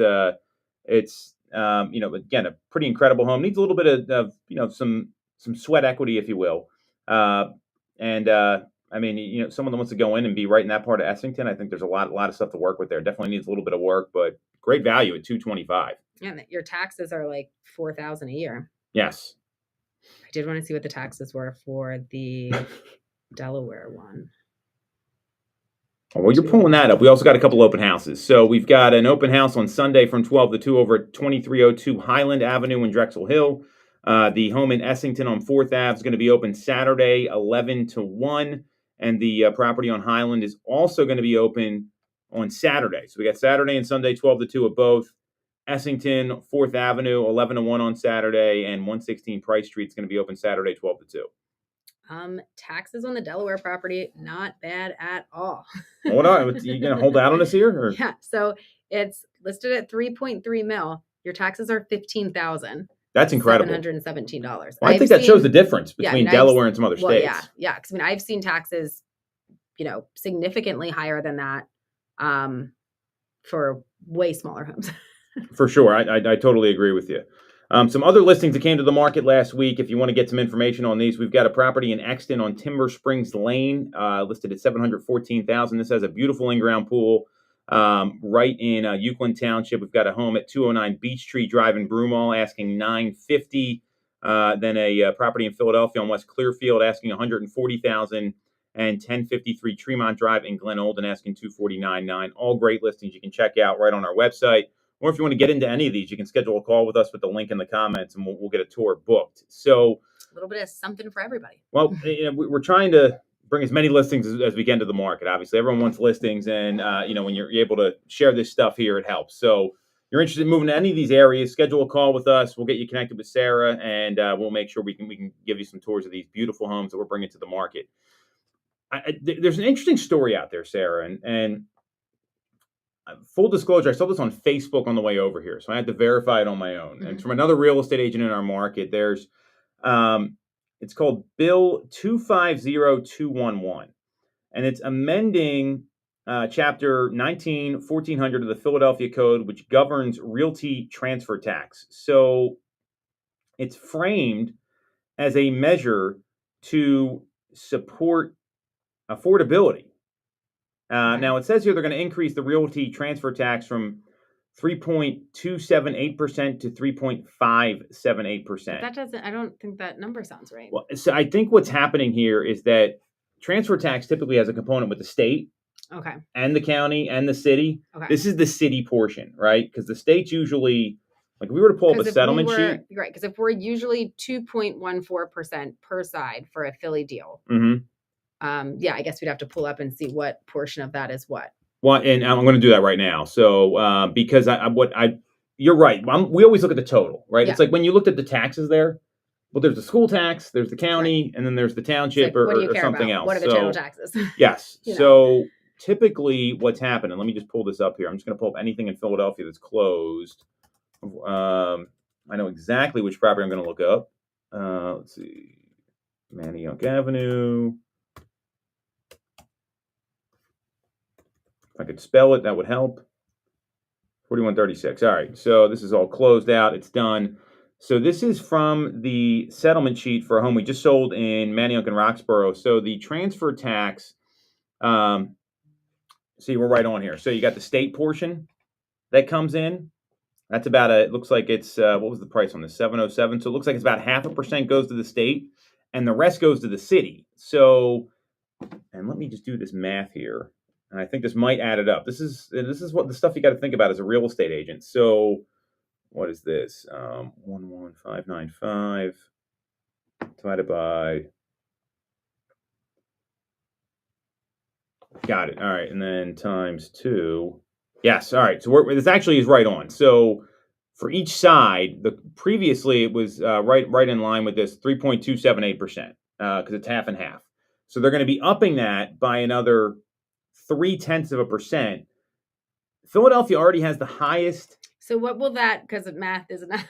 it's, again, a pretty incredible home. Needs a little bit of some sweat equity, if you will. I mean, someone that wants to go in and be right in that part of Essington, I think there's a lot of stuff to work with there. Definitely needs a little bit of work, but great value at $225. Yeah, your taxes are like $4,000 a year. Yes. I did want to see what the taxes were for the Delaware one. Well, you're pulling that up. We also got a couple open houses. So we've got an open house on Sunday from 12 to 2 over at 2302 Highland Avenue in Drexel Hill. The home in Essington on 4th Ave is going to be open Saturday, 11 to 1. And the property on Highland is also going to be open on Saturday. So we got Saturday and Sunday, 12 to 2 at both. Essington, 4th Avenue, 11 to 1 on Saturday. And 116 Price Street is going to be open Saturday, 12 to 2. Taxes on the Delaware property, not bad at all. What are you going to hold out on us here? Or? Yeah. So it's listed at 3.3 mil. Your taxes are $15,000. That's incredible. $717. Well, I think that shows the difference between Delaware and some other states. Yeah. Because I mean, I've seen taxes, significantly higher than that, for way smaller homes. For sure, I totally agree with you. Some other listings that came to the market last week. If you want to get some information on these, we've got a property in Exton on Timber Springs Lane, listed at $714,000. This has a beautiful in-ground pool. Right in Euclid Township. We've got a home at 209 Beech Tree Drive in Broomall asking $950,000. Then a property in Philadelphia on West Clearfield asking $140,000, and 1053 Tremont Drive in Glen Olden asking $249,900. All great listings you can check out right on our website. Or if you want to get into any of these, you can schedule a call with us with the link in the comments, and we'll get a tour booked. So a little bit of something for everybody. Well, we're trying to bring as many listings as we can to the market. Obviously, everyone wants listings, and when you're able to share this stuff here, it helps. So, you're interested in moving to any of these areas, schedule a call with us. We'll get you connected with Sarah, and we'll make sure we can give you some tours of these beautiful homes that we're bringing to the market. There's an interesting story out there, Sarah, and full disclosure, I saw this on Facebook on the way over here, so I had to verify it on my own. Mm-hmm. And from another real estate agent in our market, there's it's called Bill 250211, and it's amending Chapter 1400 of the Philadelphia Code, which governs realty transfer tax. So it's framed as a measure to support affordability. Now, it says here they're going to increase the realty transfer tax from 3.278% to 3.578%. That doesn't, I don't think that number sounds right. Well, so I think what's happening here is that transfer tax typically has a component with the state, okay, and the county and the city. Okay. This is the city portion, right? Because the state's usually, like, if we were to pull up a settlement sheet. Right, because if we're usually 2.14% per side for a Philly deal, mm-hmm. I guess we'd have to pull up and see what portion of that is what. Well, and I'm going to do that right now. So, because you're right. We always look at the total, right? Yeah. It's like when you looked at the taxes there. Well, there's the school tax, there's the county, right, and then there's the township, like, or something else. What are the total taxes? Yes. So typically what's happening, let me just pull this up here. I'm just going to pull up anything in Philadelphia that's closed. I know exactly which property I'm going to look up. Let's see. Manayunk Avenue. If I could spell it, that would help. 4136. All right. So this is all closed out. It's done. So this is from the settlement sheet for a home we just sold in Manayunk and Roxborough. So the transfer tax, see, we're right on here. So you got the state portion that comes in. That's about it looks like it's, what was the price on this? 707. So it looks like it's about 0.5% goes to the state and the rest goes to the city. So, and let me just do this math here. And I think this might add it up. This is what the stuff you got to think about as a real estate agent. So what is this? 11595 divided by, got it. All right. And then times 2. Yes. All right. So this actually is right on. So for each side, previously it was right in line with this 3.278%, because it's half and half. So they're going to be upping that by another 0.3%. Philadelphia already has the highest. So what will that, because math is not,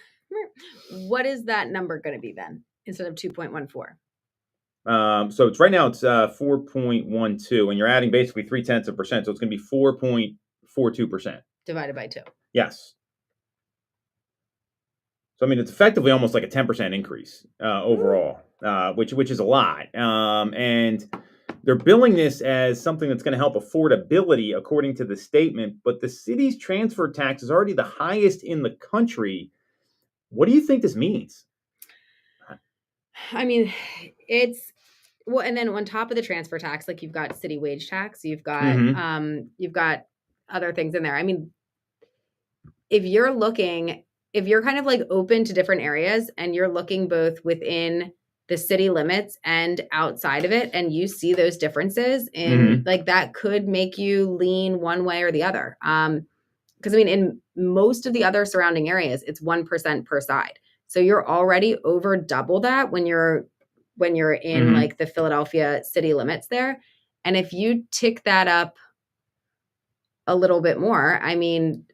what is that number going to be then instead of 2.14? So it's right now it's 4.12, and you're adding basically 0.3%. So it's going to be 4.42% divided by 2. Yes. So I mean, it's effectively almost like a 10% increase overall, which is a lot. And they're billing this as something that's going to help affordability, according to the statement. But the city's transfer tax is already the highest in the country. What do you think this means? I mean, it's well, and then on top of the transfer tax, like you've got city wage tax, you've got other things in there. I mean, if you're kind of like open to different areas and you're looking both within the city limits and outside of it, and you see those differences in like that could make you lean one way or the other. Because I mean, in most of the other surrounding areas, it's 1% per side. So you're already over double that when you're in like the Philadelphia city limits there. And if you tick that up a little bit more, I mean,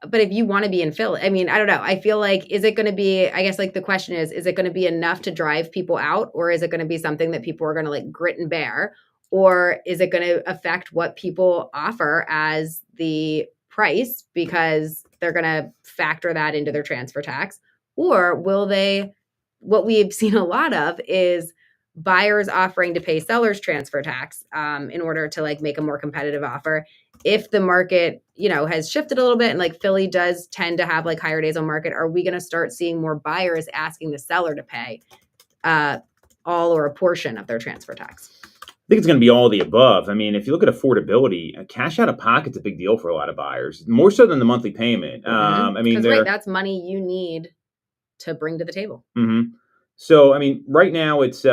but if you want to be in Philly, I mean, I don't know. I feel like, is it going to be, I guess like the question is it going to be enough to drive people out, or is it going to be something that people are going to like grit and bear? Or is it going to affect what people offer as the price because they're going to factor that into their transfer tax? Or will they, what we've seen a lot of is buyers offering to pay sellers transfer tax in order to like make a more competitive offer. If the market, has shifted a little bit and like Philly does tend to have like higher days on market, are we going to start seeing more buyers asking the seller to pay all or a portion of their transfer tax? I think it's going to be all of the above. I mean, if you look at affordability, cash out of pocket's a big deal for a lot of buyers, more so than the monthly payment. I mean, that's money you need to bring to the table. So, I mean, right now it's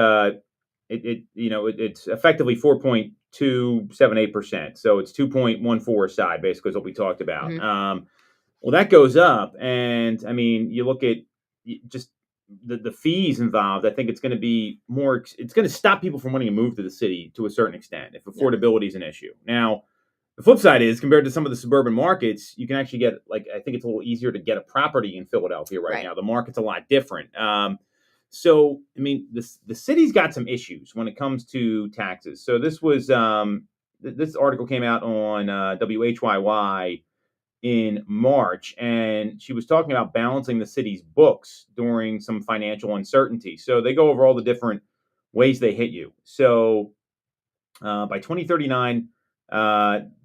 it's effectively 4.278%. So it's 2.14 a side, basically, is what we talked about. Well, that goes up, and I mean, you look at just the fees involved. I think it's going to be more. It's going to stop people from wanting to move to the city to a certain extent if affordability is an issue. Now, the flip side is, compared to some of the suburban markets, you can actually get, like, I think it's a little easier to get a property in Philadelphia right now. The market's a lot different. So, I mean, the city's got some issues when it comes to taxes. So this was this article came out on WHYY in March, and she was talking about balancing the city's books during some financial uncertainty. So they go over all the different ways they hit you. So by 2039,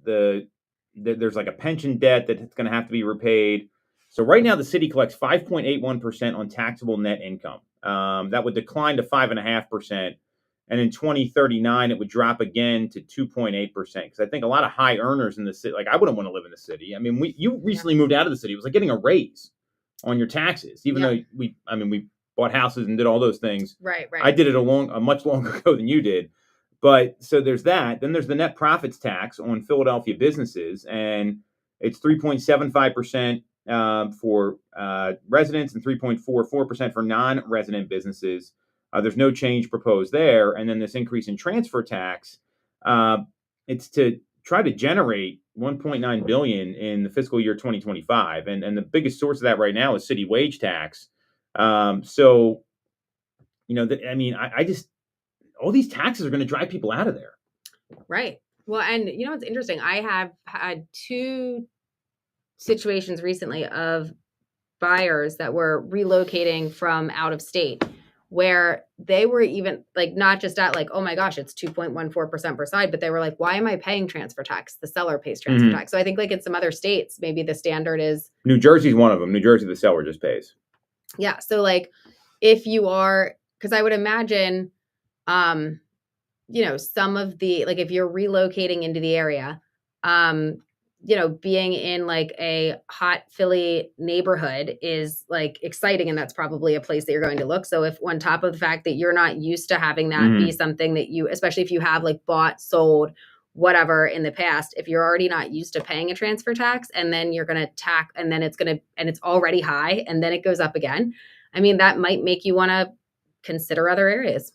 there's like a pension debt that's going to have to be repaid. So right now, the city collects 5.81% on taxable net income. That would decline to 5.5%. And in 2039, it would drop again to 2.8%. Because I think a lot of high earners in the city, like I wouldn't want to live in the city. I mean, you recently moved out of the city. It was like getting a raise on your taxes, even though we bought houses and did all those things. Right. I did it a much longer ago than you did. But so there's that. Then there's the net profits tax on Philadelphia businesses, and it's 3.75% for residents and 3.44% for non-resident businesses. There's no change proposed there. And then this increase in transfer tax It's to try to generate 1.9 billion in the fiscal year 2025, and the biggest source of that right now is city wage tax. So I mean, I just all these taxes are going to drive people out of there. Right. Well, and what's interesting? I have had 2 situations recently of buyers that were relocating from out of state where they were even like not just at like, oh my gosh, it's 2.14% per side, but they were like, why am I paying transfer tax? The seller pays transfer tax. So I think like in some other states, maybe the standard is New Jersey's one of them. New Jersey, the seller just pays. Yeah. So like if you are, because I would imagine, some of the, like if you're relocating into the area, being in like a hot Philly neighborhood is like exciting. And that's probably a place that you're going to look. So if on top of the fact that you're not used to having that be something that you, especially if you have like bought, sold, whatever in the past, if you're already not used to paying a transfer tax and then you're going to tack and then it's already high and then it goes up again. I mean, that might make you want to consider other areas.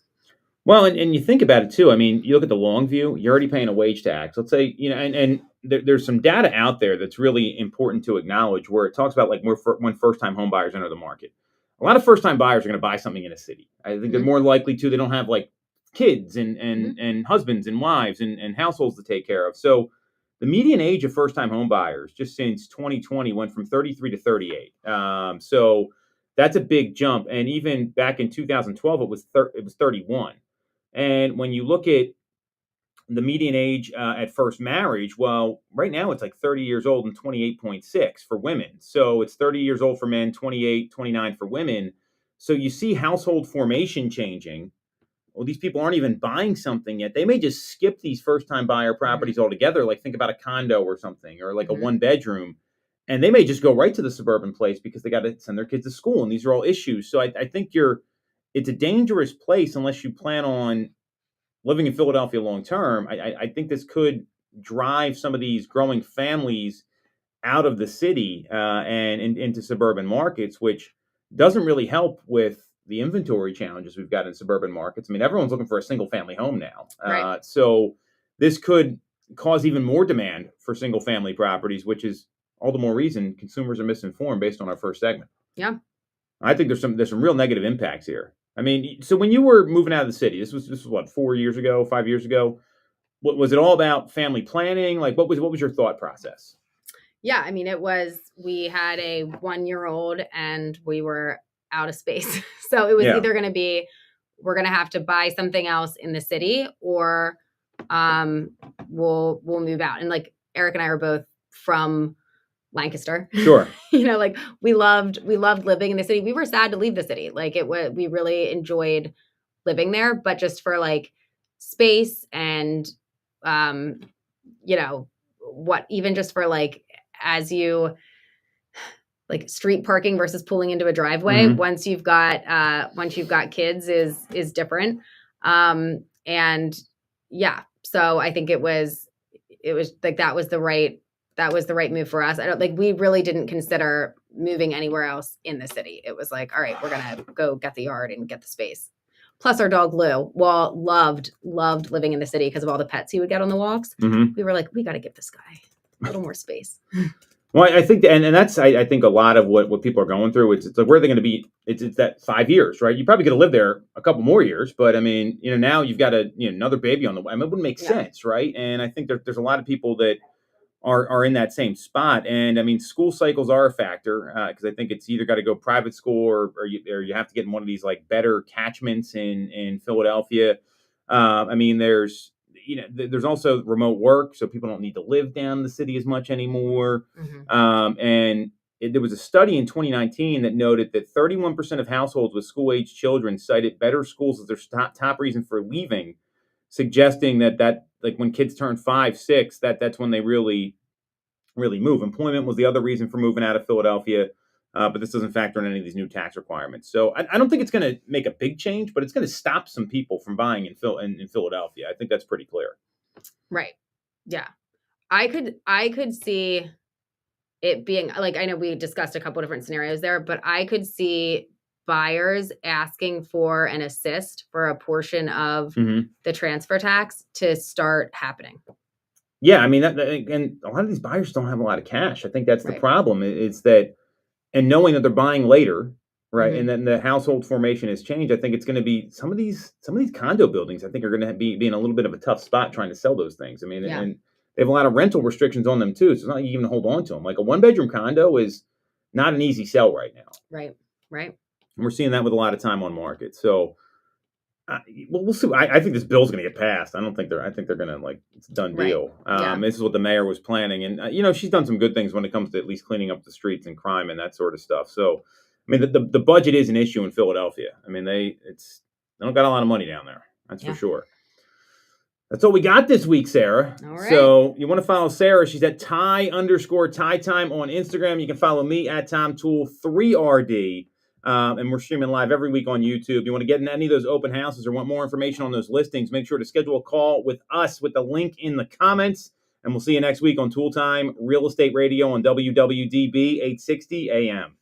Well, and you think about it too. I mean, you look at the long view, you're already paying a wage tax. Let's say, and there's some data out there that's really important to acknowledge where it talks about like when first-time home buyers enter the market. A lot of first-time buyers are going to buy something in a city. I think they're more likely to. They don't have like kids and husbands and wives and households to take care of. So the median age of first-time home buyers just since 2020 went from 33 to 38. So that's a big jump. And even back in 2012, it was 31. And when you look at the median age at first marriage, well, right now it's like 30 years old and 28.6 for women. So it's 30 years old for men, 28, 29 for women. So you see household formation changing. Well, these people aren't even buying something yet. They may just skip these first-time buyer properties altogether. Like think about a condo or something, or like a one-bedroom. And they may just go right to the suburban place because they got to send their kids to school. And these are all issues. So I think it's a dangerous place unless you plan on living in Philadelphia long term. I think this could drive some of these growing families out of the city and into suburban markets, which doesn't really help with the inventory challenges we've got in suburban markets. I mean, everyone's looking for a single family home now. Right. So this could cause even more demand for single family properties, which is all the more reason consumers are misinformed based on our first segment. Yeah. I think there's some real negative impacts here. I mean, so when you were moving out of the city, this was what, 4 years ago, 5 years ago. What was it all about? Family planning? Like, what was your thought process? Yeah, I mean, we had a 1-year-old and we were out of space. So it was either going to be, we're going to have to buy something else in the city or we'll move out. And like Eric and I are both from Lancaster. Sure. Like we loved living in the city. We were sad to leave the city. Like we really enjoyed living there, but just for like space and, even just for like, as you like street parking versus pulling into a driveway, once you've got kids is different. And yeah, so I think it was like, that was the right move for us. We really didn't consider moving anywhere else in the city. It was like, all right, we're going to go get the yard and get the space. Plus our dog Lou, loved living in the city because of all the pets he would get on the walks. We were like, we got to give this guy a little more space. Well, I think, and that's, I think a lot of what people are going through. It's like, where are they going to be? It's that 5 years, right? You probably going to live there a couple more years, but I mean, now you've got another baby on the way. I mean, it wouldn't make sense, right? And I think there's a lot of people that are in that same spot. And I mean, school cycles are a factor because I think it's either got to go private school or you have to get in one of these like better catchments in Philadelphia. I mean, there's also remote work, so people don't need to live down in the city as much anymore. There was a study in 2019 that noted that 31% of households with school-age children cited better schools as their top reason for leaving, suggesting that like when kids turn 5, 6, that's when they really move. Employment was the other reason for moving out of Philadelphia, but this doesn't factor in any of these new tax requirements. So I don't think it's going to make a big change, but it's going to stop some people from buying in Philadelphia. I think that's pretty clear. Right. Yeah. I could see it being like, I know we discussed a couple different scenarios there, but I could see buyers asking for an assist for a portion of the transfer tax to start happening. Yeah, I mean, and a lot of these buyers don't have a lot of cash. I think that's the problem. It's that, and knowing that they're buying later, right, and then the household formation has changed. I think it's going to be some of these condo buildings. I think are going to be in a little bit of a tough spot trying to sell those things. I mean, and they have a lot of rental restrictions on them too. So it's not like you even hold on to them. Like a 1-bedroom condo is not an easy sell right now. Right. And we're seeing that with a lot of time on market. So, we'll see. I think this bill's going to get passed. I think they're going to, like, it's a done deal. This is what the mayor was planning. And, she's done some good things when it comes to at least cleaning up the streets and crime and that sort of stuff. So, I mean, the budget is an issue in Philadelphia. I mean, they don't got a lot of money down there. That's for sure. That's all we got this week, Sarah. All right. So you want to follow Sarah. She's at Ty_TyTime on Instagram. You can follow me at TomToole3RD. And we're streaming live every week on YouTube. You want to get in any of those open houses or want more information on those listings, make sure to schedule a call with us with the link in the comments. And we'll see you next week on Toole Time Real Estate Radio on WWDB 860 AM.